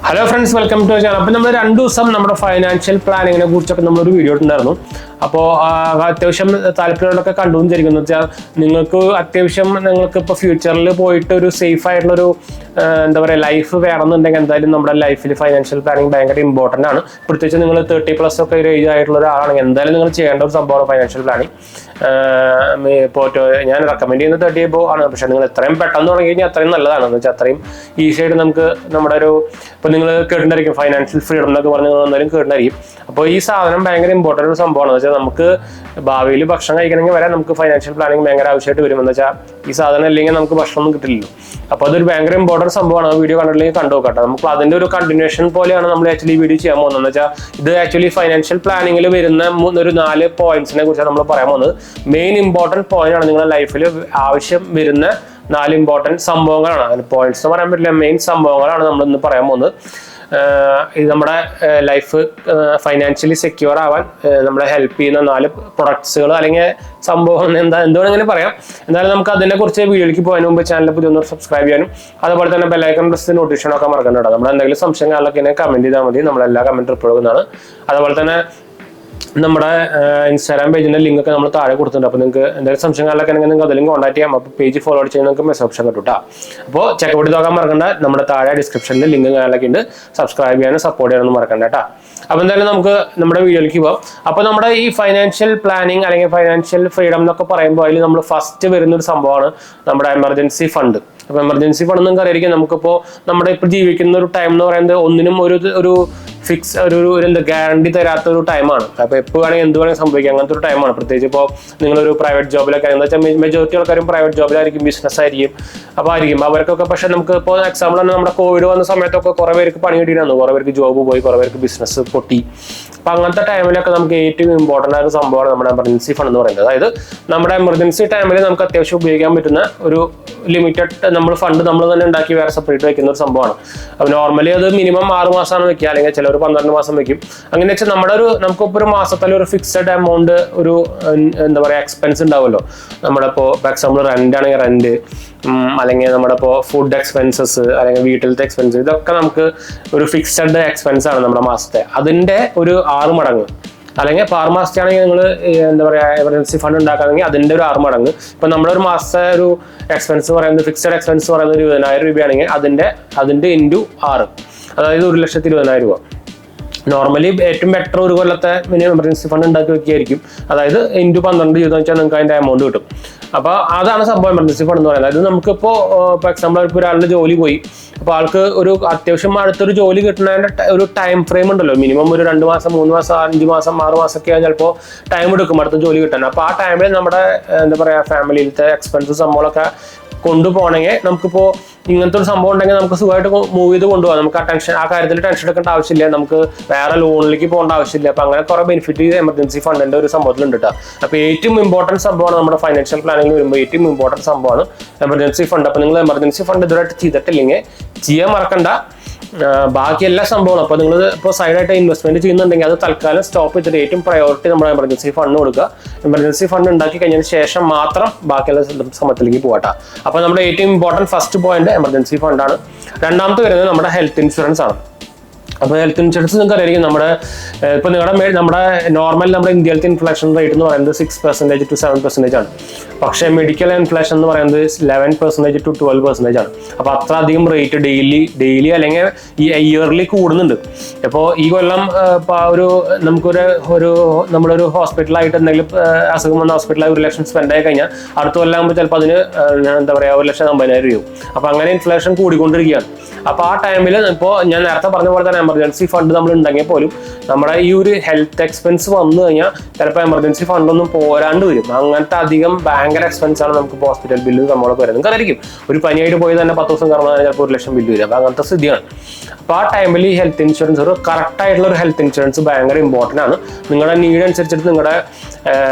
Hello friends, welcome to our channel. അപ്പോൾ നമ്മൾ രണ്ട് ദിവസം നമ്മുടെ ഫൈനാൻഷ്യൽ പ്ലാനിങ്ങിനെ കുറിച്ചൊക്കെ നമ്മളൊരു വീഡിയോ ഇട്ടുണ്ടായിരുന്നു. അപ്പോൾ അത്യാവശ്യം താല്പര്യമുള്ളതൊക്കെ കണ്ടുവന്ന് വിചാരിക്കുന്നു വെച്ചാൽ നിങ്ങൾക്ക് അത്യാവശ്യം നിങ്ങൾക്ക് ഇപ്പോൾ ഫ്യൂച്ചറിൽ പോയിട്ട് ഒരു സേഫ് ആയിട്ടുള്ളൊരു എന്താ പറയുക ലൈഫ് വേണമെന്നുണ്ടെങ്കിൽ എന്തായാലും നമ്മുടെ ലൈഫിൽ ഫൈനാൻഷ്യൽ പ്ലാനിങ് ഭയങ്കര ഇമ്പോർട്ടൻ്റ് ആണ്. പ്രത്യേകിച്ച് നിങ്ങൾ 30+ ഒക്കെ ഒരു ഏജ് ആയിട്ടുള്ള ഒരാളാണെങ്കിൽ എന്തായാലും നിങ്ങൾ ചെയ്യേണ്ട ഒരു സംഭവമാണ് ഫൈനാൻഷ്യൽ പ്ലാനിങ്. ഇപ്പോൾ ഞാൻ റെക്കമെൻഡ് ചെയ്യുന്നത് 30 above ആണ്. പക്ഷേ നിങ്ങൾ എത്രയും പെട്ടെന്ന് തുടങ്ങി കഴിഞ്ഞാൽ അത്രയും നല്ലതാണ്. എന്ന് വെച്ചാൽ അത്രയും ഈസി ആയിട്ട് നമുക്ക് നമ്മുടെ ഒരു ഇപ്പോൾ നിങ്ങൾ കേട്ടിട്ടുണ്ടായിരിക്കും ഫൈനാൻഷ്യൽ ഫ്രീഡം എന്നൊക്കെ പറഞ്ഞ് നിങ്ങൾ എന്തായാലും കേട്ടിട്ടുണ്ടായിരിക്കും. അപ്പോൾ ഈ സാധനം ഭയങ്കര ഇമ്പോർട്ടൻ്റ് ഒരു സംഭവമാണ്. എന്ന് വെച്ചാൽ നമുക്ക് ഭാവിയിൽ ഭക്ഷണം കഴിക്കണമെങ്കിൽ വരെ നമുക്ക് ഫൈനാൻഷ്യൽ പ്ലാനിങ് ഭയങ്കര ആവശ്യമായിട്ട് വരും. എന്ന് വെച്ചാൽ ഈ സാധനം ഇല്ലെങ്കിൽ നമുക്ക് ഭക്ഷണമൊന്നും കിട്ടില്ലല്ലോ. അപ്പോൾ അതൊരു ഭയങ്കര ഇമ്പോർട്ടൻറ്റ് സംഭവമാണ്. ആ വീഡിയോ കണ്ടില്ലെങ്കിൽ കണ്ടു നോക്കട്ടെ. നമുക്ക് അതിൻ്റെ ഒരു കണ്ടിന്യൂഷൻ പോലെയാണ് നമ്മൾ ആക്ച്വലി വീഡിയോ ചെയ്യാൻ പോകുന്നത്. എന്ന് വെച്ചാൽ ഇത് ആക്ച്വലി ഫൈനാൻഷ്യൽ പ്ലാനിങ്ങിൽ വരുന്ന ഒരു 4 പോയിന്റ്സിനെ കുറിച്ചാണ് നമ്മൾ പറയാൻ പോകുന്നത്. മെയിൻ ഇമ്പോർട്ടൻറ്റ് പോയിന്റ് ആണ് നിങ്ങളുടെ ലൈഫിൽ ആവശ്യം വരുന്ന 4 ഇമ്പോർട്ടൻറ്റ് സംഭവങ്ങളാണ്. അതിന് പോയിന്റ്സ് എന്ന് പറയാൻ പറ്റില്ല, മെയിൻ സംഭവങ്ങളാണ് നമ്മൾ ഇന്ന് പറയാൻ പോകുന്നത്. ഇത് നമ്മുടെ ലൈഫ് ഫൈനാൻഷ്യലി സെക്യൂർ ആവാൻ നമ്മളെ ഹെൽപ്പ് ചെയ്യുന്ന 4 പ്രൊഡക്ട്സുകൾ അല്ലെങ്കിൽ സംഭവം എന്തുവേണമെങ്കിലും പറയാം. എന്നാലും നമുക്ക് അതിനെക്കുറിച്ച് വീഡിയോയിലേക്ക് പോകുന്നതിന് മുമ്പ് ചാനൽ പുതിയൊന്ന് സബ്സ്ക്രൈബ് ചെയ്യാനും അതുപോലെ തന്നെ ബെല്ലൈക്കൺ പ്രസ് നോട്ടിഫിക്കേഷൻ ഒക്കെ മറക്കണ്ട. നമ്മൾ എന്തെങ്കിലും സംശയങ്ങളൊക്കെ കമന്റ് ചെയ്താൽ മതി. നമ്മളെല്ലാ കമന്റ് റിപ്ലൈ കൊടുക്കുന്നതാണ്. അതുപോലെ തന്നെ നമ്മുടെ ഇൻസ്റ്റാഗ്രാം പേജിന്റെ ലിങ്ക് ഒക്കെ നമ്മൾ താഴെ കൊടുത്തിട്ടുണ്ട്. അപ്പോൾ നിങ്ങൾക്ക് എന്തെങ്കിലും സംശയങ്ങളൊക്കെ ഉണ്ടെങ്കിൽ നിങ്ങൾക്ക് അതിലും കോൺടാക്ട് ചെയ്യാം. അപ്പോൾ പേജ് ഫോളോ ചെയ്യുന്ന നിങ്ങൾക്ക് മെസ്സേജ് ഓപ്ഷൻ കിട്ടും കേട്ടോ. അപ്പോൾ ചെക്കൗട്ട് നോക്കാൻ മറക്കണ്ട. നമ്മുടെ താഴെ ഡിസ്ക്രിപ്ഷനിൽ ലിങ്ക് കാര്യങ്ങളൊക്കെ ഉണ്ട്. സബ്സ്ക്രൈബ് ചെയ്യാനും സപ്പോർട്ട് ചെയ്യാനൊന്നും മറക്കണ്ട കേട്ടോ. അപ്പോൾ എന്തായാലും നമുക്ക് നമ്മുടെ വീഡിയോയിലേക്ക് പോകാം. അപ്പോൾ നമ്മുടെ ഈ ഫൈനാൻഷ്യൽ പ്ലാനിങ് അല്ലെങ്കിൽ ഫൈനാൻഷ്യൽ ഫ്രീഡം എന്നൊക്കെ പറയുമ്പോൾ അതിൽ നമ്മൾ ഫസ്റ്റ് വരുന്നൊരു സംഭവമാണ് നമ്മുടെ എമർജൻസി ഫണ്ട്. അപ്പോൾ എമർജൻസി ഫണ്ട് നിങ്ങൾക്ക് അറിയായിരിക്കും. നമുക്കിപ്പോൾ നമ്മുടെ ഇപ്പോൾ ജീവിക്കുന്ന ഒരു ടൈം എന്ന് പറയുന്നത് ഒന്നിനും ഒരു ഫിക്സ് ഒരു എന്താ ഗ്യാരണ്ടി തരാത്ത ഒരു ടൈമാണ്. അപ്പോൾ എപ്പോൾ വേണമെങ്കിൽ എന്ത് വേണമെങ്കിൽ സംഭവിക്കാം, അങ്ങനത്തെ ഒരു ടൈമാണ്. പ്രത്യേകിച്ച് ഇപ്പോൾ നിങ്ങളൊരു പ്രൈവറ്റ് ജോബിലൊക്കെ എന്താ വെച്ചാൽ മെജോറിറ്റി ആൾക്കാരും പ്രൈവറ്റ് ജോബിലായിരിക്കും, ബിസിനസ് ആയിരിക്കും. അപ്പോൾ അവർക്കൊക്കെ പക്ഷേ നമുക്ക് ഇപ്പോൾ എക്സാമ്പിൾ തന്നെ നമ്മുടെ കോവിഡ് വന്ന സമയത്തൊക്കെ കുറേ പേർക്ക് പണി കിട്ടിയിരുന്നു, കുറേ പേർക്ക് ജോബ് പോയി, കുറേ പേർക്ക് ബിസിനസ് പൊട്ടി. അപ്പോൾ അങ്ങനത്തെ ടൈമിലൊക്കെ നമുക്ക് ഏറ്റവും ഇമ്പോർട്ടൻ്റ് ആയ സംഭവമാണ് നമ്മുടെ എമർജൻസി ഫണ്ട് എന്ന് പറയുന്നത്. അതായത് നമ്മുടെ എമർജൻസി ടൈമിൽ നമുക്ക് അത്യാവശ്യം ഉപയോഗിക്കാൻ പറ്റുന്ന ഒരു ലിമിറ്റഡ് നമ്മൾ ഫണ്ട് നമ്മൾ തന്നെ ഉണ്ടാക്കി വേറെ സെപ്പറേറ്റ് വെക്കുന്ന ഒരു സംഭവമാണ്. അപ്പോൾ നോർമലി അത് മിനിമം 6 മാസമാണ് വെക്കുക, അല്ലെങ്കിൽ ചിലർ 12 മാസം വെക്കും. അങ്ങനെ വെച്ചാൽ നമുക്കിപ്പോൾ ഒരു മാസത്തിൽ ഒരു ഫിക്സഡ് എമൗണ്ട് ഒരു എന്താ പറയുക എക്സ്പെൻസ് ഉണ്ടാവുമല്ലോ. നമ്മുടെ ഇപ്പോൾ എക്സാമ്പിൾ റെന്റ് ആണെങ്കിൽ റെന്റ്, അല്ലെങ്കിൽ നമ്മുടെ ഇപ്പോൾ ഫുഡ് എക്സ്പെൻസസ് അല്ലെങ്കിൽ വീട്ടിലത്തെ എക്സ്പെൻസ്, ഇതൊക്കെ നമുക്ക് ഒരു ഫിക്സഡ് എക്സ്പെൻസ് ആണ് നമ്മുടെ മാസത്തെ. അതിൻ്റെ ഒരു 6 മടങ്ങ് അല്ലെങ്കിൽ ഇപ്പോൾ 6 മാസത്തെ ആണെങ്കിൽ നിങ്ങൾ എന്താ പറയുക എമർജൻസി ഫണ്ട് ഉണ്ടാക്കുകയാണെങ്കിൽ അതിൻ്റെ ഒരു 6 മടങ്ങ്. ഇപ്പം നമ്മളൊരു മാസത്തെ ഒരു എക്സ്പെൻസ് പറയുന്നത് ഫിക്സഡ് എക്സ്പെൻസ് പറയുന്നത് 20,000 രൂപയാണെങ്കിൽ അതിൻ്റെ ഇൻറ്റു 6, അതായത് 1,20,000 രൂപ. നോർമലി ഏറ്റവും ബെറ്റർ ഒരു കൊല്ലത്തെ മിനിമം എമർജൻസി ഫണ്ട് ഉണ്ടാക്കി വെക്കുകയായിരിക്കും. അതായത് ഇൻറ്റു 12 ചെയ്തെന്ന് വെച്ചാൽ നിങ്ങൾക്ക് അതിൻ്റെ എമൗണ്ട് കിട്ടും. അപ്പോൾ അതാണ് സംഭവം എമർജൻസി ഫണ്ട് എന്ന് പറയുന്നത്. അതായത് നമുക്കിപ്പോൾ ഇപ്പോൾ എക്സാമ്പിൾ ഇപ്പോൾ ഒരാളുടെ ജോലി പോയി, അപ്പോൾ ആൾക്ക് ഒരു അത്യാവശ്യം അടുത്തൊരു ജോലി കിട്ടുന്നതിൻ്റെ ഒരു ടൈം ഫ്രെയിം ഉണ്ടല്ലോ. മിനിമം ഒരു 2 മാസം 3 മാസം 5 മാസം 6 മാസമൊക്കെ ചിലപ്പോൾ ടൈം എടുക്കും അടുത്ത ജോലി കിട്ടാൻ. അപ്പോൾ ആ ടൈമിൽ നമ്മുടെ എന്താ പറയുക ഫാമിലിയിലത്തെ എക്സ്പെൻസ് സംഭവങ്ങളൊക്കെ കൊണ്ടുപോകണമെങ്കിൽ നമുക്കിപ്പോൾ ഇങ്ങനത്തെ ഒരു സംഭവം ഉണ്ടെങ്കിൽ നമുക്ക് സുഖമായിട്ട് മൂവ് ചെയ്ത് കൊണ്ടുപോകാം. നമുക്ക് ആ കാര്യത്തിൽ ടെൻഷൻ എടുക്കേണ്ട ആവശ്യമില്ല, നമുക്ക് വേറെ ലോണിലേക്ക് പോകേണ്ട ആവശ്യമില്ല. അപ്പോൾ അങ്ങനെ കുറേ ബെനിഫിറ്റ് എമർജൻസി ഫണ്ടിൻ്റെ ഒരു സംഭവത്തിലുണ്ട് കേട്ടോ. അപ്പോൾ ഏറ്റവും ഇമ്പോർട്ടൻറ്റ് സംഭവമാണ് നമ്മുടെ ഫൈനാൻഷ്യൽ പ്ലാനിങ്ങിൽ വരുമ്പോൾ ഏറ്റവും ഇമ്പോർട്ടൻറ്റ് സംഭവമാണ് എമർജൻസി ഫണ്ട്. അപ്പോൾ നിങ്ങൾ എമർജൻസി ഫണ്ട് ഇതുവരെയായിട്ട് ചെയ്തിട്ടില്ലെങ്കിൽ ചെയ്യാൻ മറക്കണ്ട. ബാക്കി എല്ലാ സംഭവങ്ങളും അപ്പോൾ നിങ്ങൾ ഇപ്പോൾ സൈഡായിട്ട് ഇൻവെസ്റ്റ്മെന്റ് ചെയ്യുന്നുണ്ടെങ്കിൽ അത് തൽക്കാലം സ്റ്റോപ്പ് ചെയ്തിട്ട് ഏറ്റവും പ്രയോറിറ്റി നമ്മുടെ എമർജൻസി ഫണ്ട് കൊടുക്കുക. എമർജൻസി ഫണ്ട് ഉണ്ടാക്കി കഴിഞ്ഞതിന് ശേഷം മാത്രം ബാക്കിയുള്ള സമയത്തിലേക്ക് പോകട്ടെ. അപ്പോൾ നമ്മുടെ ഏറ്റവും ഇമ്പോർട്ടൻറ്റ് ഫസ്റ്റ് പോയിന്റ് എമർജൻസി ഫണ്ടാണ്. രണ്ടാമത്തെ വരുന്നത് നമ്മുടെ ഹെൽത്ത് ഇൻഷുറൻസ് ആണ്. അപ്പോൾ ഹെൽത്ത് ഇൻഷുറൻസ് നിങ്ങൾക്ക് അറിയായിരിക്കും. ഇപ്പോൾ നമ്മുടെ നോർമൽ നമ്മുടെ ഇന്ത്യയിലത്തെ ഇൻഫ്ലേഷൻ റേറ്റ് എന്ന് പറയുന്നത് 6% to 7% ആണ്. പക്ഷേ മെഡിക്കൽ ഇൻഫ്ലേഷൻ എന്ന് പറയുന്നത് 11% to 12% ആണ്. അപ്പോൾ അത്ര അധികം റേറ്റ് ഡെയിലി അല്ലെങ്കിൽ ഈ ഇയർലി കൂടുന്നുണ്ട്. ഇപ്പോൾ ഈ കൊല്ലം നമ്മളൊരു ഹോസ്പിറ്റലായിട്ട് എന്തെങ്കിലും അസുഖം വന്ന ഹോസ്പിറ്റലായി 1 ലക്ഷം സ്പെൻഡ് ആയി കഴിഞ്ഞാൽ അടുത്ത കൊല്ലം ആകുമ്പോൾ ചിലപ്പോൾ അതിന് എന്താ പറയുക 1,50,000 രൂപ. അപ്പോൾ അങ്ങനെ ഇൻഫ്ലേഷൻ കൂടിക്കൊണ്ടിരിക്കുകയാണ്. അപ്പോൾ ആ ടൈമിൽ ഇപ്പോൾ ഞാൻ നേരത്തെ പറഞ്ഞ പോലെ തന്നെ എമർജൻസി ഫണ്ട് നമ്മൾ ഉണ്ടെങ്കിൽ പോലും നമ്മുടെ ഈ ഒരു ഹെൽത്ത് എക്സ്പെൻസ് വന്നു കഴിഞ്ഞാൽ ചിലപ്പോൾ എമർജൻസി ഫണ്ടൊന്നും പോരാണ്ട് വരും. അങ്ങനത്തെ അധികം ഭയങ്കര എക്സ്പെൻസ് ആണ് നമുക്ക് ഹോസ്പിറ്റൽ ബില്ല് നമ്മളൊക്കെ വരുന്നത്. നിങ്ങൾക്ക് അറിയായിരിക്കും ഒരു പനിയായിട്ട് പോയി തന്നെ 10 ദിവസം കറങ്ങാൻ ചിലപ്പോൾ 1 ലക്ഷം ബില്ല് വരും. അപ്പോൾ അങ്ങനത്തെ സ്ഥിതിയാണ്. അപ്പോൾ ആ ടൈമിൽ ഈ ഹെൽത്ത് ഇൻഷുറൻസ് ഒരു കറക്റ്റ് ആയിട്ടുള്ള ഒരു ഹെൽത്ത് ഇൻഷുറൻസ് ഭയങ്കര ഇമ്പോർട്ടൻ്റ് ആണ്. നിങ്ങളുടെ നീഡ് അനുസരിച്ചിട്ട് നിങ്ങളുടെ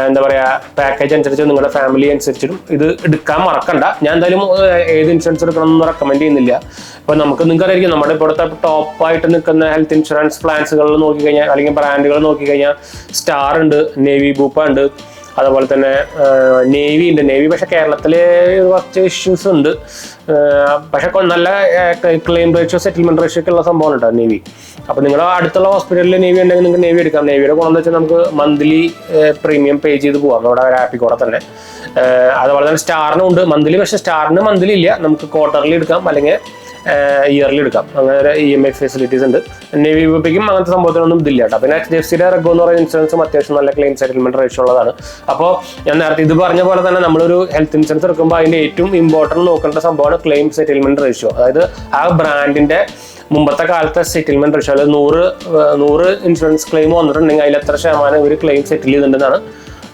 എന്താ പറയുക പാക്കേജ് അനുസരിച്ച് നിങ്ങളുടെ ഫാമിലി അനുസരിച്ചിട്ടും ഇത് എടുക്കാൻ മറക്കണ്ട. ഞാൻ എന്തായാലും ഏത് ഇൻഷുറൻസ് എടുക്കണമെന്ന് റെക്കമെൻഡ് ചെയ്യുന്നില്ല. ഇപ്പോൾ നിങ്ങൾക്ക് അറിയായിരിക്കും നമ്മുടെ ഇപ്പോഴത്തെ ടോപ്പായിട്ട് നിൽക്കുന്ന ഹെൽത്ത് ഇൻഷുറൻസ് പ്ലാൻസുകളിൽ നോക്കിക്കഴിഞ്ഞാൽ അല്ലെങ്കിൽ ബ്രാൻഡുകൾ നോക്കിക്കഴിഞ്ഞാൽ സ്റ്റാർ ഉണ്ട്, നേവി ബൂപ്പ ഉണ്ട്, അതുപോലെ തന്നെ നേവി ഉണ്ട്. നേവി പക്ഷേ കേരളത്തിൽ കുറച്ച് ഇഷ്യൂസ് ഉണ്ട്. പക്ഷെ നല്ല ക്ലെയിം റേഷ്യോ സെറ്റിൽമെന്റ് റേഷ്യോ ഒക്കെ ഉള്ള സംഭവമാണ് കേട്ടോ നേവി. അപ്പോൾ നിങ്ങളുടെ അടുത്തുള്ള ഹോസ്പിറ്റലിൽ നേവി ഉണ്ടെങ്കിൽ നിങ്ങൾക്ക് നേവി എടുക്കാം. നേവിയുടെ ഗുണം എന്ന് വെച്ചാൽ നമുക്ക് മന്ത്ലി പ്രീമിയം പേ ചെയ്ത് പോകാം നമ്മുടെ ഒരു ആപ്പിൽ കൂടെ തന്നെ. അതുപോലെ തന്നെ സ്റ്റാറിനും ഉണ്ട് മന്ത്ലി. പക്ഷേ സ്റ്റാറിന് മന്ത്ലി ഇല്ല, നമുക്ക് ക്വാർട്ടർലി എടുക്കാം അല്ലെങ്കിൽ ഇയർലി എടുക്കാം. അങ്ങനെ EMI ഫെസിലിറ്റീസ് ഉണ്ട്. നേവി യൂപ്പിക്കും അങ്ങനത്തെ സംഭവത്തിനൊന്നും ഇതില്ല കേട്ടോ. പിന്നെ HDFCയുടെ റെഗോ എന്ന് പറയുന്ന ഇൻഷുറൻസും അത്യാവശ്യം നല്ല ക്ലെയിം സെറ്റിൽമെന്റ് റേഷ്യോ ഉള്ളതാണ്. അപ്പോൾ ഞാൻ നേരത്തെ ഇത് പറഞ്ഞ പോലെ തന്നെ നമ്മളൊരു ഹെൽത്ത് ഇൻഷുറൻസ് എടുക്കുമ്പോൾ അതിൻ്റെ ഏറ്റവും ഇമ്പോർട്ടൻറ്റ് നോക്കേണ്ട സംഭവമാണ് ക്ലെയിം സെറ്റിൽമെന്റ് റേഷ്യോ. അതായത് ആ ബ്രാൻഡിന്റെ മുമ്പത്തെ കാലത്തെ സെറ്റിൽമെന്റ് റേഷ്യോ, അതായത് 100 ഇൻഷുറൻസ് ക്ലെയിം വന്നിട്ടുണ്ടെങ്കിൽ അതിൽ എത്ര ശതമാനം ഇവർ ക്ലെയിം സെറ്റിൽ ചെയ്തിട്ടുണ്ടെന്നാണ്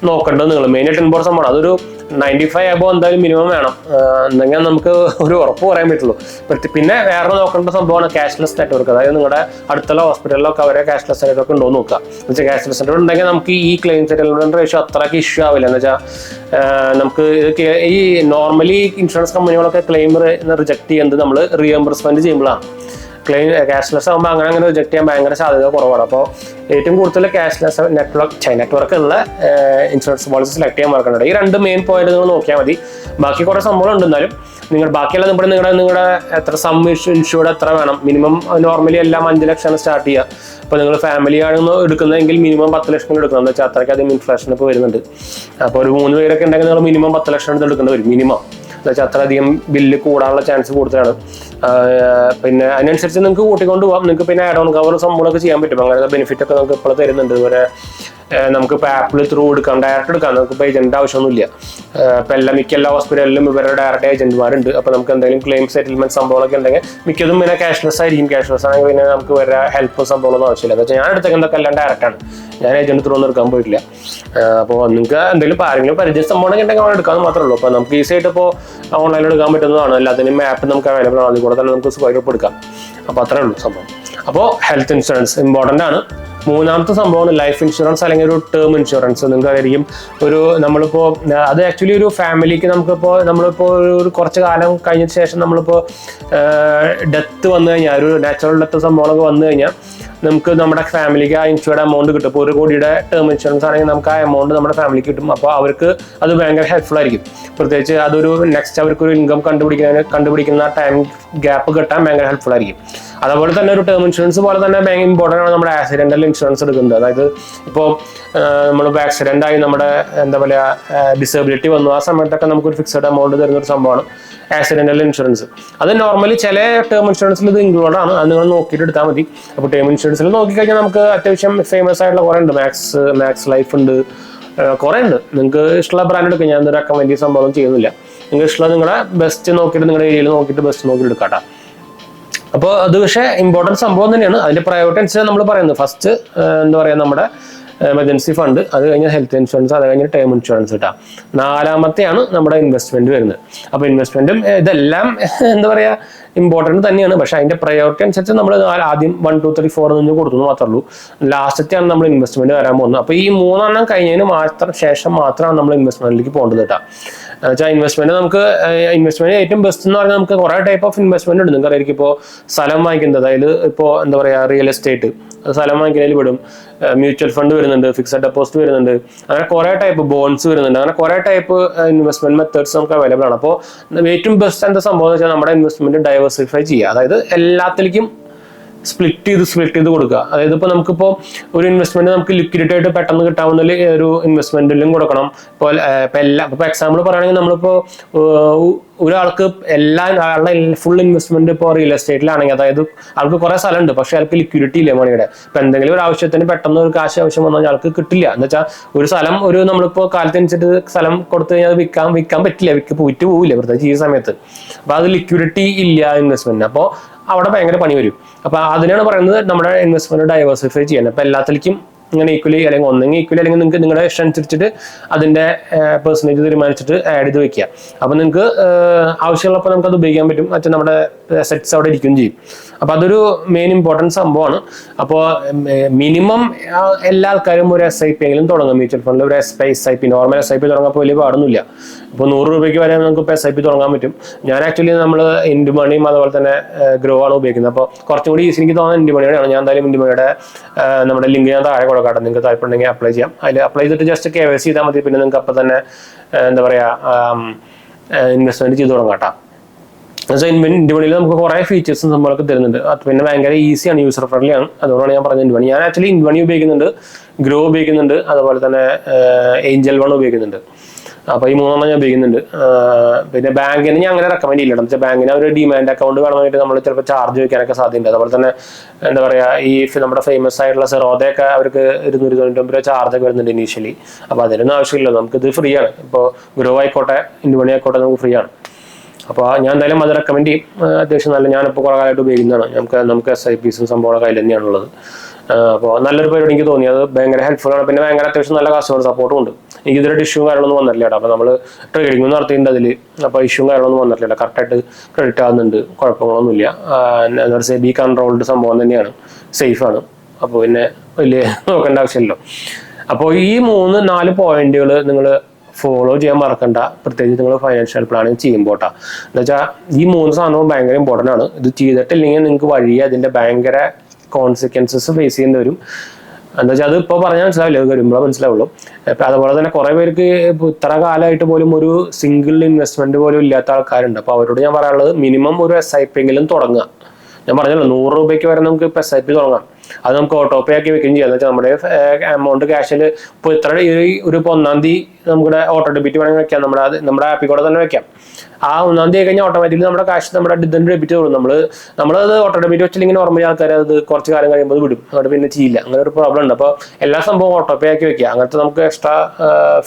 നോക്കേണ്ടത്. നിങ്ങൾ മെയിനായിട്ട് ഇമ്പോർട്ടൻറ്റ് സംഭവമാണ്. അതൊരു 95 അബോ എന്തായാലും മിനിമം വേണം, എന്നെങ്കിൽ നമുക്ക് ഒരു ഉറപ്പ് പറയാൻ പറ്റുള്ളൂ. പിന്നെ വേറെ നോക്കേണ്ട സംഭവമാണ് ക്യാഷ്ലെസ് നെറ്റ്വർക്ക്. അതായത് നിങ്ങളുടെ അടുത്തുള്ള ഹോസ്പിറ്റലിലൊക്കെ അവരെ ക്യാഷ്ലെസ് നെറ്റ്വർക്ക് ഉണ്ടോ എന്ന് നോക്കുക. എന്ന് വെച്ചാൽ ക്യാഷ്ലെസ് നെറ്റ്വർക്ക് ഉണ്ടെങ്കിൽ നമുക്ക് ഈ ക്ലെയിം സെറ്റിൽമെന്റ് റേഷ്യോ അത്രയ്ക്ക് ഇഷ്യൂ ആവില്ല. എന്ന് വെച്ചാൽ നമുക്ക് ഈ നോർമലി ഇൻഷുറൻസ് കമ്പനികളൊക്കെ ക്ലെയിം റിജക്ട് ചെയ്യുന്നത് നമ്മൾ റീഎംബേഴ്സ്മെന്റ് ചെയ്യുമ്പോഴാണ്. ക്ലെയിം ക്യാഷ്ലെസ് ആകുമ്പോൾ അങ്ങനെ റിജക്ട് ചെയ്യാൻ ഭയങ്കര സാധ്യത കുറവാണ്. അപ്പോൾ ഏറ്റവും കൂടുതൽ ക്യാഷ്ലെസ് നെറ്റ്വർക്ക് ഉള്ള ഇൻഷുറൻസ് പോളിസി സെലക്ട് ചെയ്യാൻ മറക്കുന്നുണ്ട്. ഈ 2 മെയിൻ പോയിന്റ് നിങ്ങൾ നോക്കിയാൽ മതി. ബാക്കി കുറേ സംഭവം ഉണ്ട്, എന്നാലും നിങ്ങൾ ബാക്കിയുള്ള നിങ്ങളുടെ എത്ര സം ഇൻഷുർഡ് എത്ര വേണം. മിനിമം നോർമലി എല്ലാം 5 ലക്ഷമാണ് സ്റ്റാർട്ട് ചെയ്യുക. അപ്പോൾ നിങ്ങൾ ഫാമിലി ആണെന്ന് എടുക്കുന്നതെങ്കിൽ മിനിമം 10 ലക്ഷം എടുക്കണം. എന്ന് വെച്ചാൽ അത്രയ്ക്ക് അധികം ഇൻഫ്ലേഷൻ ഇപ്പോൾ വരുന്നുണ്ട്. അപ്പോൾ ഒരു 3 പേരൊക്കെ ഉണ്ടെങ്കിൽ നിങ്ങൾ മിനിമം 10 ലക്ഷം എടുക്കേണ്ടി വരും മിനിമം. എന്ന് വെച്ചാൽ അത്രയധികം ബില്ല് കൂടാനുള്ള ചാൻസ് കൂടുതലാണ്. പിന്നെ അതിനനുസരിച്ച് നിങ്ങൾക്ക് കൂട്ടിക്കൊണ്ട് പോകാം. നിങ്ങൾക്ക് പിന്നെ ആഡ് ഓൺ കവർ സംഭവങ്ങളൊക്കെ ചെയ്യാൻ പറ്റും. അങ്ങനെ ബെനിഫിറ്റ് ഒക്കെ നമുക്ക് ഇപ്പോൾ തരുന്നുണ്ട്. അതുപോലെ നമുക്കിപ്പോൾ ആപ്പിൾ ത്രൂ എടുക്കാം, ഡയറക്റ്റ് എടുക്കാം. നമുക്കിപ്പോൾ ഏജന്റ് ആവശ്യമൊന്നുമില്ല. ഇപ്പോൾ മിക്ക എല്ലാ ഹോസ്പിറ്റലിലും ഇവരുടെ ഡയറക്റ്റ് ഏജന്റുമാരുണ്ട്. അപ്പോൾ നമുക്ക് എന്തെങ്കിലും ക്ലെയിം സെറ്റിൽമെന്റ് സംഭവങ്ങളൊക്കെ ഉണ്ടെങ്കിൽ മിക്കതും പിന്നെ ക്യാഷ്ലെസ് ആയിരിക്കും. ക്യാഷ്ലെസ് ആണെങ്കിൽ പിന്നെ നമുക്ക് വേറെ ഹെൽപ്പ് സംഭവങ്ങളൊന്നും ആവശ്യമില്ല. എന്ന് വെച്ചാൽ ഞാൻ എടുത്തേക്കുന്നതൊക്കെ എല്ലാം ഡയറക്റ്റാണ്. ഞാൻ ഏജന്റ് ത്രൂ ഒന്നും എടുക്കാൻ പോയിട്ടില്ല. അപ്പോൾ നിങ്ങൾക്ക് എന്തെങ്കിലും ആരെങ്കിലും പരിചയ സംഭവം ഉണ്ടെങ്കിൽ അവിടെ എടുക്കാമെന്ന് മാത്രമേ ഉള്ളൂ. അപ്പോൾ നമുക്ക് ഈസി ആയിട്ട് ഇപ്പോൾ ഓൺലൈനിൽ എടുക്കാൻ പറ്റുന്നതാണ്. എല്ലാത്തിനും ആപ്പ് നമുക്ക് അവൈലബിൾ ആണ്. അതിൽ കൂടെ തന്നെ നമുക്ക് സുഖമായിട്ട് എടുക്കാം. അപ്പോൾ അത്രേ ഉള്ളൂ സംഭവം. അപ്പോൾ ഹെൽത്ത് ഇൻഷുറൻസ് ഇമ്പോർട്ടൻ്റ് ആണ്. മൂന്നാമത്തെ സംഭവമാണ് ലൈഫ് ഇൻഷുറൻസ് അല്ലെങ്കിൽ ഒരു ടേം ഇൻഷുറൻസ്. നിങ്ങൾക്കായിരിക്കും നമ്മളിപ്പോൾ അത് ആക്ച്വലി ഒരു ഫാമിലിക്ക് നമ്മളിപ്പോൾ ഒരു കുറച്ച് കാലം കഴിഞ്ഞതിന് ശേഷം നമ്മളിപ്പോൾ ഡെത്ത് വന്നു കഴിഞ്ഞാൽ, ഒരു നാച്ചുറൽ ഡെത്ത് സംഭവങ്ങളൊക്കെ വന്നു കഴിഞ്ഞാൽ നമുക്ക് നമ്മുടെ ഫാമിലിക്ക് ആ ഇൻഷുർഡ് എമൗണ്ട് കിട്ടും. ഇപ്പോൾ 1 കോടിയുടെ ടേം ഇൻഷുറൻസ് ആണെങ്കിൽ നമുക്ക് ആ എമൗണ്ട് നമ്മുടെ ഫാമിലിക്ക് കിട്ടും. അപ്പോൾ അവർക്ക് അത് ഭയങ്കര ഹെൽപ്ഫുൾ ആയിരിക്കും. പ്രത്യേകിച്ച് അതൊരു നെക്സ്റ്റ് അവർക്കൊരു ഇൻകം കണ്ടുപിടിക്കുന്ന ടൈം ഗ്യാപ്പ് കിട്ടാൻ ഭയങ്കര ഹെൽപ്ഫുൾ ആയിരിക്കും. അതുപോലെ തന്നെ ഒരു ടേം ഇൻഷുറൻസ് പോലെ തന്നെ ഭയങ്കര ഇമ്പോർട്ടൻ്റ് ആണ് നമ്മുടെ ആക്സിഡൻ്റൽ ഇൻഷുറൻസ് എടുക്കുന്നത്. അതായത് ഇപ്പോൾ നമ്മളിപ്പോൾ ആക്സിഡൻ്റ് ആയി നമ്മുടെ എന്താ പറയുക ഡിസബിലിറ്റി വന്നു, ആ സമയത്തൊക്കെ നമുക്കൊരു ഫിക്സഡ് എമൗണ്ട് തരുന്നൊരു സംഭവമാണ് ആക്സിഡൻ്റൽ ഇൻഷുറൻസ്. അത് നോർമലി ചില ടേം ഇൻഷുറൻസിൽ ഇത് ഇൻക്ലൂഡ് ആണ്. അത് നിങ്ങൾ നോക്കിയിട്ട് എടുത്താൽ മതി. അപ്പോൾ ടേം ഇൻഷുറൻസിൽ നോക്കിക്കഴിഞ്ഞാൽ നമുക്ക് അത്യാവശ്യം ഫേമസ് ആയിട്ടുള്ള കുറേ ഉണ്ട്. മാക്സ് ലൈഫ് ഉണ്ട്, കുറേ ഉണ്ട്. നിങ്ങൾക്ക് ഇഷ്ടമുള്ള ബ്രാൻഡ് എടുക്കുക. ഞാൻ ഇത് റെക്കമെൻഡ് ചെയ്യുന്ന സംഭവം ചെയ്യുന്നില്ല. നിങ്ങൾക്ക് ഇഷ്ടമുള്ള നിങ്ങളുടെ ബെസ്റ്റ് നോക്കിയിട്ട് നിങ്ങളുടെ ഏരിയയിൽ നോക്കിയിട്ട് ബെസ്റ്റ് നോക്കിയിട്ട് എടുക്കാം. അപ്പോൾ അത് പക്ഷേ ഇമ്പോർട്ടൻറ്റ് സംഭവം തന്നെയാണ്. അതിൻ്റെ പ്രയോറിറ്റി അനുസരിച്ച് നമ്മൾ പറയുന്നത് ഫസ്റ്റ് എന്താ പറയുക നമ്മുടെ എമർജൻസി ഫണ്ട്, അത് കഴിഞ്ഞാൽ ഹെൽത്ത് ഇൻഷുറൻസ്, അത് കഴിഞ്ഞാൽ ടേം ഇൻഷുറൻസ് കിട്ടാം. 4മത്തെയാണ് നമ്മുടെ ഇൻവെസ്റ്റ്മെന്റ് വരുന്നത്. അപ്പോൾ ഇൻവെസ്റ്റ്മെന്റും ഇതെല്ലാം എന്താ പറയുക ഇമ്പോർട്ടൻറ്റ് തന്നെയാണ്. പക്ഷേ അതിൻ്റെ പ്രയോറിറ്റി അനുസരിച്ച് നമ്മൾ ആദ്യം 1, 2, 3, 4 എന്ന് കൊടുത്തു മാത്രമേ ഉള്ളൂ. ലാസ്റ്റത്തെയാണ് നമ്മൾ ഇൻവെസ്റ്റ്മെന്റ് വരാൻ പോകുന്നത്. അപ്പോൾ ഈ 3 കഴിഞ്ഞതിന് ശേഷം മാത്രമാണ് നമ്മൾ ഇൻവെസ്റ്റ്മെന്റിലേക്ക് പോകേണ്ടത് കേട്ടോ. വെച്ചാൽ ഇൻവെസ്റ്റ്മെന്റ് ഏറ്റവും ബെസ്റ്റ് എന്ന് പറഞ്ഞാൽ നമുക്ക് കുറേ ടൈപ്പ് ഓഫ് ഇൻവെസ്റ്റ്മെന്റ് ഉണ്ട്. നിങ്ങൾക്കറിയാം ഇപ്പോൾ സ്ഥലം വാങ്ങിക്കുന്നത്, അതായത് ഇപ്പോൾ എന്താ പറയുക റിയൽ എസ്റ്റേറ്റ് സ്ഥലം വാങ്ങിക്കുന്നതിൽ പെടും. മ്യൂച്വൽ ഫണ്ട് വരുന്നുണ്ട്, ഫിക്സഡ് ഡെപ്പോസിറ്റ് വരുന്നുണ്ട്, അങ്ങനെ കുറേ ടൈപ്പ് ബോൺസ് വരുന്നുണ്ട്. അങ്ങനെ കുറേ ടൈപ്പ് ഇൻവെസ്റ്റ്മെന്റ് മെത്തേഡ്സ് നമുക്ക് അവൈലബിൾ ആണ്. അപ്പോൾ ഏറ്റവും ബെസ്റ്റ് എന്താ സംഭവം എന്ന് വെച്ചാൽ നമ്മുടെ ഇൻവെസ്റ്റ്മെന്റ് ഡൈവേഴ്സിഫൈ ചെയ്യുക. അതായത് എല്ലാത്തിലേക്കും സ്പ്ലിറ്റ് ചെയ്ത് കൊടുക്കുക. അതായത് ഇപ്പോൾ നമുക്കിപ്പോൾ ഒരു ഇൻവെസ്റ്റ്മെന്റ് നമുക്ക് ലിക്വിഡിറ്റി ആയിട്ട് പെട്ടെന്ന് കിട്ടാവുന്ന ഒരു ഇൻവെസ്റ്റ്മെന്റിലും കൊടുക്കണം. ഇപ്പോൾ എക്സാമ്പിൾ പറയുകയാണെങ്കിൽ നമ്മളിപ്പോൾ ഒരാൾക്ക് ആളുടെ ഫുൾ ഇൻവെസ്റ്റ്മെന്റ് ഇപ്പോൾ റിയൽ എസ്റ്റേറ്റിലാണെങ്കിൽ, അതായത് ആൾക്ക് കുറേ സ്ഥലമുണ്ട് പക്ഷേ ആൾക്ക് ലിക്വിഡിറ്റി ഇല്ല മണിയുടെ. ഇപ്പം എന്തെങ്കിലും ഒരു ആവശ്യത്തിന് പെട്ടെന്ന് ഒരു കാശ് ആവശ്യം വന്നാൽ ആൾക്ക് കിട്ടില്ല. എന്ന് വെച്ചാൽ ഒരു സ്ഥലം നമ്മളിപ്പോൾ കാലത്തനുസരിച്ച് സ്ഥലം കൊടുത്തു കഴിഞ്ഞാൽ അത് വിൽക്കാൻ പറ്റില്ല, പോയിട്ട് പോവില്ല പ്രത്യേകിച്ച് ഈ സമയത്ത്. അപ്പോൾ അത് ലിക്വിഡിറ്റി ഇല്ല ഇൻവെസ്റ്റ്മെന്റിന്. അപ്പോൾ അവിടെ ഭയങ്കര പണി വരും. അപ്പോൾ അതിനാണ് പറയുന്നത് നമ്മുടെ ഇൻവെസ്റ്റ്മെന്റ് ഡൈവേഴ്സിഫൈ ചെയ്യാൻ. അപ്പോൾ എല്ലാത്തിലേക്കും ഇങ്ങനെ ഈക്വലി അല്ലെങ്കിൽ ഒന്നെങ്കിൽ ഈക്വലി അല്ലെങ്കിൽ നിങ്ങൾക്ക് നിങ്ങളുടെ ഇഷ്ടം അനുസരിച്ചിട്ട് അതിൻ്റെ പെർസെൻറ്റേജ് തീരുമാനിച്ചിട്ട് ആഡ് ചെയ്ത് വെക്കുക. അപ്പോൾ നിങ്ങൾക്ക് ആവശ്യമുള്ളപ്പോൾ നമുക്കത് ഉപയോഗിക്കാൻ പറ്റും. മറ്റേ നമ്മുടെ അസെറ്റ്സ് അവിടെ ഇരിക്കുകയും ചെയ്യും. അപ്പോൾ അതൊരു മെയിൻ ഇമ്പോർട്ടൻറ്റ് സംഭവമാണ്. അപ്പോൾ മിനിമം എല്ലാ ആൾക്കാരും ഒരു SIP എങ്കിലും തുടങ്ങും. മ്യൂച്വൽ ഫണ്ടിൽ ഒരു SIP നോർമൽ SIP തുടങ്ങാൻ വലിയ പാടൊന്നുമില്ല. ഇപ്പോൾ 100 രൂപയ്ക്ക് വരെ നമുക്ക് ഇപ്പോൾ SIP തുടങ്ങാൻ പറ്റും. ഞാൻ ആക്ച്വലി നമ്മൾ ഇൻഡു മണിയും അതുപോലെ തന്നെ ഗ്രോ ആണ് ഉപയോഗിക്കുന്നത്. അപ്പോൾ കുറച്ചും കൂടി ഈസി എനിക്ക് തോന്നുന്നത് ഇൻഡു മണിയുടെയാണ്. ഞാൻ എന്തായാലും ഇൻഡു മണിയുടെ നമ്മുടെ ലിങ്ക് ഞാൻ താഴെ കൊടുക്കാം. കൊടുക്കാം. നിങ്ങൾക്ക് താല്പര്യമുണ്ടെങ്കിൽ അപ്ലൈ ചെയ്യാം. അതിൽ അപ്ലൈ ചെയ്തിട്ട് ജസ്റ്റ് KYC ചെയ്താൽ മതി. പിന്നെ നിങ്ങൾക്ക് അപ്പം തന്നെ എന്താ പറയുക ഇൻവെസ്റ്റ്മെന്റ് ചെയ്ത് തുടങ്ങാം കേട്ടോ. ഇൻഡിമണിയിൽ നമുക്ക് കുറേ ഫീച്ചേഴ്സും നമ്മളൊക്കെ തരുന്നുണ്ട്. പിന്നെ ഭയങ്കര ഈസിയാണ്, യൂസർ ഫ്രണ്ട്ലി ആണ്. അതുകൊണ്ടാണ് ഞാൻ പറഞ്ഞത് ഇൻഡിമണി. ഞാൻ ആക്ച്വലി ഇൻഡിമണി ഉപയോഗിക്കുന്നുണ്ട്, ഗ്രോ ഉപയോഗിക്കുന്നുണ്ട്, അതുപോലെ തന്നെ ഏഞ്ചൽ വൺ ഉപയോഗിക്കുന്നുണ്ട്. അപ്പോൾ ഈ 3 ഞാൻ ഉപയോഗിക്കുന്നുണ്ട്. പിന്നെ ബാങ്കിന് ഞാൻ അങ്ങനെ റെക്കമെൻഡ് ചെയ്യില്ല. എന്ന് വെച്ചാൽ ബാങ്കിന് ഒരു ഡിമാൻഡ് അക്കൗണ്ട് വേണമെങ്കിൽ നമ്മൾ ചിലപ്പോൾ ചാർജ് വയ്ക്കാനൊക്കെ സാധ്യതയുണ്ട്. അതുപോലെ തന്നെ എന്താ പറയുക, ഈ നമ്മുടെ ഫേമസ് ആയിട്ടുള്ള സെറോദയൊക്കെ അവർക്ക് 299 രൂപ ചാർജൊക്കെ വരുന്നുണ്ട് ഇനീഷ്യലി. അപ്പോൾ അതിനൊന്നും ആവശ്യമില്ല, നമുക്കിത് ഫ്രീ ആണ്. ഇപ്പോൾ ഗ്രോ ആയിക്കോട്ടെ ഇൻഡിമണി ആയിക്കോട്ടെ നമുക്ക് ഫ്രീ ആണ്. അപ്പോൾ ഞാൻ എന്തായാലും അത് റെക്കമെൻഡ് ചെയ്യും. അത്യാവശ്യം നല്ല, ഞാനിപ്പോൾ കുറേ കാലമായിട്ട് ഉപയോഗിക്കുന്നതാണ്. നമുക്ക് SIPസും സംഭവങ്ങളൊക്കെ അതിൽ തന്നെയാണുള്ളത്. അപ്പോൾ നല്ലൊരു പരിപാടി എനിക്ക് തോന്നി. അത് ഭയങ്കര ഹെൽപ്ഫുൾ ആണ്. പിന്നെ ഭയങ്കര അത്യാവശ്യം നല്ല കസ്റ്റമർ സപ്പോർട്ടും ഉണ്ട്. എനിക്കിതൊരു ഇഷ്യൂ കാര്യങ്ങളൊന്നും വന്നിട്ടില്ല കേട്ടോ. അപ്പോൾ നമ്മൾ ട്രേഡിംഗ് നടത്തിയിട്ടുണ്ട് അതിൽ. അപ്പോൾ ഇഷ്യൂ കാര്യങ്ങളൊന്നും വന്നിട്ടില്ല. കറക്റ്റായിട്ട് ക്രെഡിറ്റ് ആകുന്നുണ്ട്, കുഴപ്പങ്ങളൊന്നുമില്ല. എന്താ പറയുക, SEBI കൺട്രോൾഡ് സംഭവം തന്നെയാണ്, സേഫാണ്. അപ്പോൾ പിന്നെ വലിയ നോക്കേണ്ട ആവശ്യമില്ലല്ലോ. അപ്പോൾ ഈ 3-4 പോയിന്റുകൾ നിങ്ങൾ ഫോളോ ചെയ്യാൻ മറക്കണ്ട, പ്രത്യേകിച്ച് നിങ്ങൾ ഫൈനാൻഷ്യൽ പ്ലാനിങ് ചെയ്യുമ്പോൾ കേട്ടോ. എന്ന് വെച്ചാൽ ഈ 3 സാധനവും ഭയങ്കര ഇമ്പോർട്ടൻ്റ് ആണ്. ഇത് ചെയ്തിട്ടില്ലെങ്കിൽ നിങ്ങൾക്ക് വഴിയെ അതിൻ്റെ ഭയങ്കര കോൺസിക്വൻസസ് ഫേസ് ചെയ്യേണ്ടി വരും. എന്താ വെച്ചാൽ അത് ഇപ്പോൾ പറഞ്ഞാൽ മനസ്സിലാവില്ല, അത് വരുമ്പോഴേ മനസ്സിലാവുള്ളൂ. അപ്പം അതുപോലെ തന്നെ കുറേ പേർക്ക് ഇപ്പോൾ ഇത്ര കാലമായിട്ട് പോലും ഒരു സിംഗിൾ ഇൻവെസ്റ്റ്മെന്റ് പോലും ഇല്ലാത്ത ആൾക്കാരുണ്ട്. അപ്പോൾ അവരോട് ഞാൻ പറയാനുള്ളത്, മിനിമം ഒരു SIP എങ്കിലും തുടങ്ങുക. ഞാൻ പറഞ്ഞല്ലോ 100 രൂപയ്ക്ക് വരെ നമുക്ക് ഇപ്പോൾ SIP തുടങ്ങാം. അത് നമുക്ക് ഓട്ടോ പേ ആക്കി വെക്കുകയും ചെയ്യാം. എന്ന് വെച്ചാൽ നമ്മുടെ എമൗണ്ട് ക്യാഷിൽ ഇപ്പോൾ ഇത്ര ഒരു 1-ാം തീയതി നമ്മുടെ ഓട്ടോ ഡെബിറ്റ് വേണമെങ്കിൽ വെക്കാം. നമ്മുടെ ആപ്പിൽ കൂടെ തന്നെ വെക്കാം. ആ 1-ാം തീയതി കഴിഞ്ഞാൽ ഓട്ടോമാറ്റിക്കലി നമ്മുടെ കാശ് നമ്മുടെ ഇതിന് ഡെബിറ്റ് കൊടുക്കും. നമ്മളത് ഓട്ടോ ഡെബിറ്റ് വെച്ചില്ലെങ്കിൽ നോർമലി ആൾക്കാർ അത് കുറച്ച് കാലം കഴിയുമ്പോൾ വിടും, അതുകൊണ്ട് പിന്നെ ചെയ്യില്ല. അങ്ങനെ ഒരു പ്രോബ്ലം ഉണ്ട്. അപ്പോൾ എല്ലാ സംഭവം ഓട്ടോ പേ ആക്കി വെക്കുക. അങ്ങനത്തെ നമുക്ക് എക്സ്ട്രാ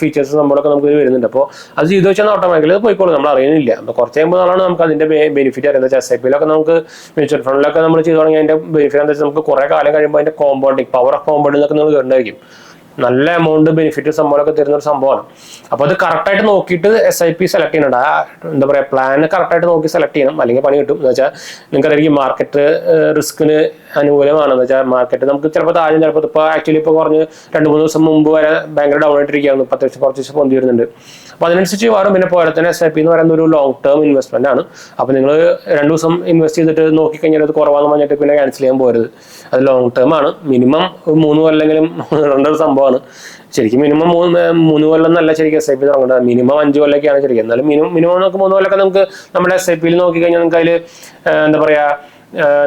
ഫീച്ചേഴ്സ് സംഭവമൊക്കെ നമുക്ക് വരുന്നുണ്ട്. അപ്പോൾ അത് ചെയ്ത് വെച്ചാൽ ഓട്ടോമാറ്റിക്കലി പോയിക്കോളും, നമ്മൾ അറിയുന്നില്ല. അപ്പോൾ കുറച്ച് കഴിയുമ്പോൾ നാളാണ് നമുക്ക് അതിന്റെ ബെനിഫിറ്റ് അറിയുന്നത്. SIPയിലൊക്കെ നമുക്ക് മ്യൂച്വൽ ഫണ്ടിലൊക്കെ നമ്മൾ ചെയ്ത് തുടങ്ങി അതിന്റെ ബെനിഫിറ്റ് എന്താ വെച്ചാൽ നമുക്ക് കുറേ കാലം കഴിയുമ്പോൾ അതിന്റെ കോമ്പൗണ്ടിങ് പവർ ഓഫ് കോമ്പൗണ്ടിങ് ഒക്കെ നിങ്ങൾ കേട്ടായിരിക്കും. നല്ല എമൗണ്ട് ബെനിഫിറ്റ് സംഭവമൊക്കെ തരുന്ന ഒരു സംഭവമാണ്. അപ്പോൾ അത് കറക്റ്റായിട്ട് നോക്കിയിട്ട് SIP സെലക്ട് ചെയ്യണം. എന്താ പറയുക, പ്ലാൻ കറക്റ്റായിട്ട് നോക്കി സെലക്ട് ചെയ്യണം, അല്ലെങ്കിൽ പണി കിട്ടും. എന്ന് വെച്ചാൽ നിങ്ങൾക്കറിയാം മാർക്കറ്റ് റിസ്കിന് അനുകൂലമാണെന്ന് വെച്ചാൽ മാർക്കറ്റ് നമുക്ക് ചിലപ്പോൾ താഴെ, ചിലപ്പോൾ ഇപ്പോൾ ആക്ച്വലി ഇപ്പോൾ കുറഞ്ഞ് 2-3 ദിവസം മുമ്പ് വരെ ഭയങ്കര ഡൗൺ ആയിട്ടിരിക്കുകയാണ്. ഇപ്പോൾ അത്യാവശ്യം കുറച്ച് ദിവസം പൊന്തി വരുന്നുണ്ട്. അപ്പോൾ അതിനനുസരിച്ച് മാറും. പിന്നെ പോലെ തന്നെ SIP എന്ന് പറയുന്ന ഒരു ലോങ് ടേം ഇൻവെസ്റ്റ്മെന്റ് ആണ്. അപ്പോൾ നിങ്ങൾ 2 ദിവസം ഇൻവെസ്റ്റ് ചെയ്തിട്ട് നോക്കിക്കഴിഞ്ഞാൽ അത് കുറവാന്ന് പറഞ്ഞിട്ട് പിന്നെ ക്യാൻസൽ ചെയ്യാൻ പോരുത്. അത് ലോങ് ടേം ആണ്. മിനിമം 3 കൊല്ലെങ്കിലും ഇടേണ്ട സംഭവമാണ്. ശരിക്കും മിനിമം 3 കൊല്ലം എന്നല്ല ശരിക്കും SIP തുടങ്ങേണ്ടത്. മിനിമം 5 കൊല്ലൊക്കെയാണ് ശരിക്കും. എന്നാലും മിനിമം നമുക്ക് 3 കൊല്ലമൊക്കെ നമുക്ക് നമ്മുടെ SIPയിൽ നോക്കിക്കഴിഞ്ഞാൽ നമുക്ക് അതിൽ എന്താ പറയുക,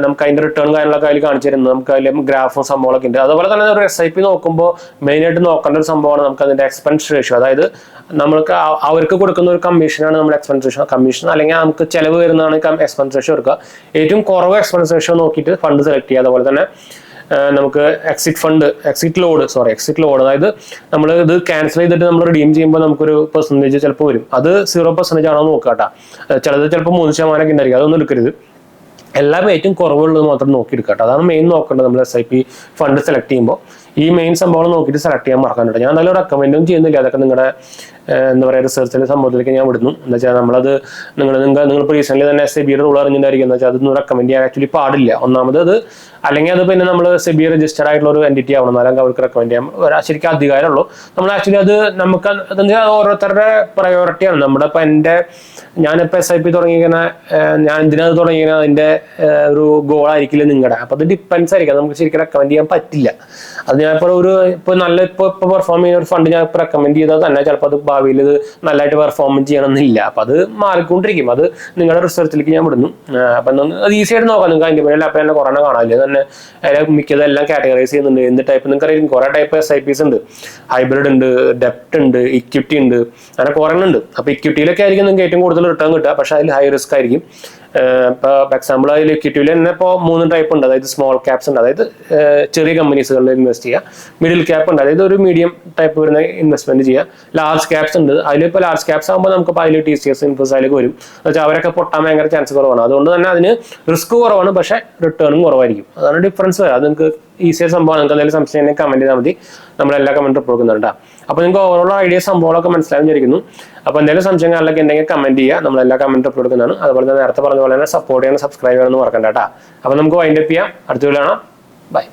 നമുക്ക് അതിന്റെ റിട്ടേൺ കാര്യങ്ങളൊക്കെ അതിൽ കാണിച്ചു തരുന്നത്. നമുക്ക് അതിൽ ഗ്രാഫും സംഭവങ്ങളൊക്കെ ഉണ്ട്. അതുപോലെ തന്നെ ഒരു SIP നോക്കുമ്പോൾ മെയിനായിട്ട് നോക്കേണ്ട ഒരു സംഭവമാണ് നമുക്ക് അതിന്റെ എക്സ്പെൻസ് റേഷ്യോ. അതായത് നമ്മൾക്ക് അവർക്ക് കൊടുക്കുന്ന ഒരു കമ്മീഷനാണ് നമ്മുടെ എക്സ്പെൻസ് റേഷ്യോ. കമ്മീഷൻ അല്ലെങ്കിൽ നമുക്ക് ചിലവ് വരുന്നതാണ് എക്സ്പെൻസ് റേഷ്യോ എടുക്കുക. ഏറ്റവും കുറവ് എക്സ്പെൻസ് റേഷ്യോ നോക്കിയിട്ട് ഫണ്ട് സെലക്ട് ചെയ്യുക. അതുപോലെ തന്നെ നമുക്ക് എക്സിറ്റ് ലോഡ്, അതായത് നമ്മൾ ഇത് ക്യാൻസൽ ചെയ്തിട്ട് നമ്മൾ റിഡീം ചെയ്യുമ്പോൾ നമുക്കൊരു പെർസെൻറ്റേജ് ചിലപ്പോൾ വരും. അത് 0% ആണോ നോക്കുക കേട്ടോ. ചിലത് ചിലപ്പോൾ 3% ഉണ്ടായിരിക്കും. അതൊന്നും എടുക്കരുത്. എല്ലാം ഏറ്റവും കുറവുള്ളത് മാത്രം നോക്കിയെടുക്കുക കേട്ടോ. അതാണ് മെയിൻ നോക്കേണ്ടത് നമ്മൾ SIP ഫണ്ട് സെലക്ട് ചെയ്യുമ്പോൾ. ഈ മെയിൻ സംഭവം നോക്കിയിട്ട് സെലക്ട് ചെയ്യാൻ മറക്കാനുണ്ട്. ഞാൻ നല്ല റെക്കമെൻഡും ചെയ്യുന്നില്ല. അതൊക്കെ നിങ്ങളുടെ എന്താ പറയുക റിസർച്ചിന്റെ സംഭവത്തിലേക്ക് ഞാൻ വിടുന്നു. എന്താ വെച്ചാൽ നമ്മളത് നിങ്ങൾ റീസെന്റ് തന്നെ SEBIയുടെ റൂൾ അറിഞ്ഞിട്ടുണ്ടായിരിക്കും. എന്താ വെച്ചാൽ അതൊന്നും റെക്കമെൻഡ് ചെയ്യാൻ ആക്ച്വലി പാടില്ല. ഒന്നാമത് അത് അല്ലെങ്കിൽ അത് പിന്നെ നമ്മൾ SEBI രജിസ്റ്റർഡ് ആയിട്ടുള്ള ഒരു എൻറ്റിറ്റി ആവണം, എന്നാലും അവർക്ക് റെക്കമെൻഡ് ചെയ്യാൻ ശരിക്കും അധികാരമുള്ളൂ. നമ്മൾ ആക്ച്വലി അത് നമുക്ക് അതെന്താ ഓരോരുത്തരുടെ പ്രയോറിറ്റിയാണ്. നമ്മുടെ ഇപ്പം ഞാനിപ്പോൾ SIP തുടങ്ങിയിരിക്കുന്ന ഞാൻ എന്തിനത് തുടങ്ങിയിരിക്കുന്ന അതിന്റെ ഒരു ഗോൾ ആയിരിക്കില്ല നിങ്ങളുടെ. അപ്പൊ അത് ഡിപ്പെൻസ് ആയിരിക്കും. നമുക്ക് ശരിക്കും റെക്കമെൻഡ് ചെയ്യാൻ പറ്റില്ല. അത് ഞാൻ ഇപ്പോൾ നല്ല ഇപ്പോൾ പെർഫോം ചെയ്യുന്ന ഒരു ഫണ്ട് ഞാൻ ഇപ്പോൾ റെക്കമെൻഡ് ചെയ്താൽ തന്നെ ചിലപ്പോൾ അത് ഭാവിയിൽ ഇത് നല്ലതായിട്ട് പെർഫോം ചെയ്യണമെന്നില്ല. അപ്പൊ അത് മാറിക്കൊണ്ടിരിക്കും. അത് നിങ്ങളുടെ റിസർച്ചിലേക്ക് ഞാൻ വിടുന്നു. അപ്പൊ അത് ഈസി ആയിട്ട് നോക്കാം. നിങ്ങൾക്ക് അതിന്റെ പേരിൽ അപ്പം തന്നെ കുറേ കാണാനില്ല തന്നെ മിക്കതെല്ലാം കാറ്റഗറൈസ് ചെയ്യുന്നുണ്ട്. എന്ത് ടൈപ്പ് നിങ്ങൾക്ക് അറിയാം. കുറെ ടൈപ്പ് SIPs ഉണ്ട്. ഹൈബ്രിഡ് ഉണ്ട്, ഡെപ്റ്റ് ഉണ്ട്, ഇക്വിറ്റി ഉണ്ട്, അങ്ങനെ കുറേ ഉണ്ട്. അപ്പൊ ഇക്വിറ്റിയിലൊക്കെ ആയിരിക്കും നിങ്ങൾക്ക് ഏറ്റവും കൂടുതൽ റിട്ടേൺ കിട്ടുക. പക്ഷെ അതിൽ ഹൈ റിസ്ക് ആയിരിക്കും. ഇപ്പോൾ എക്സാമ്പിൾ അതിൽ ഇക്വിറ്റിയിൽ തന്നെ ഇപ്പോൾ 3 ടൈപ്പ് ഉണ്ട്. അതായത് സ്മോൾ ക്യാപ്സ് ഉണ്ട്, അതായത് ചെറിയ കമ്പനീസുകളിൽ ഇൻവെസ്റ്റ് ചെയ്യുക. മിഡിൽ ക്യാപ്പ് ഉണ്ട്, അതായത് ഒരു മീഡിയം ടൈപ്പ് വരുന്ന ഇൻവെസ്റ്റ്മെന്റ് ചെയ്യുക. ലാർജ് ക്യാപ്സ് ഉണ്ട്. അതിലിപ്പോൾ ലാർജ് ക്യാപ്സ് ആകുമ്പോൾ നമുക്ക് അതിൽ TCS ഇൻഫോസിസ് അതിലേക്ക് വരും. എന്നുവെച്ചാൽ അവരൊക്കെ പൊട്ടാൻ ഭയങ്കര ചാൻസ് കുറവാണ്. അതുകൊണ്ട് തന്നെ അതിന് റിസ്ക് കുറവാണ്, പക്ഷേ റിട്ടേണും കുറവായിരിക്കും. അതാണ് ഡിഫറൻസ് വരാം. അത് നിങ്ങൾക്ക് ഈസിയായ സംഭവമാണ്. നിങ്ങൾക്ക് എന്തെങ്കിലും സംശയം ഉണ്ടെങ്കിൽ കമന്റ് ചെയ്താൽ മതി. നമ്മളെല്ലാ കമന്റും കൊടുക്കുന്നുണ്ട്. അപ്പോൾ നിങ്ങൾക്ക് ഓവറോൾ ഐഡിയ സംഭവങ്ങളൊക്കെ മനസ്സിലാവുന്നിരിക്കുന്നു. അപ്പോൾ എന്തെങ്കിലും സംശയങ്ങളിലൊക്കെ ഉണ്ടെങ്കിൽ കമന്റ് ചെയ്യുക. നമ്മളെല്ലാ കമന്റും കൊടുക്കുന്നതാണ്. അതുപോലെ തന്നെ നേരത്തെ പറഞ്ഞ പോലെ തന്നെ സപ്പോർട്ട് ചെയ്യാൻ, സബ്സ്ക്രൈബ് ചെയ്യാനൊന്നും മറക്കണ്ട കേട്ടോ. അപ്പോൾ നമുക്ക് വൈൻഡ് അപ്പ് ചെയ്യാം. അടുത്ത വീഡിയോ കാണാം. ബൈ.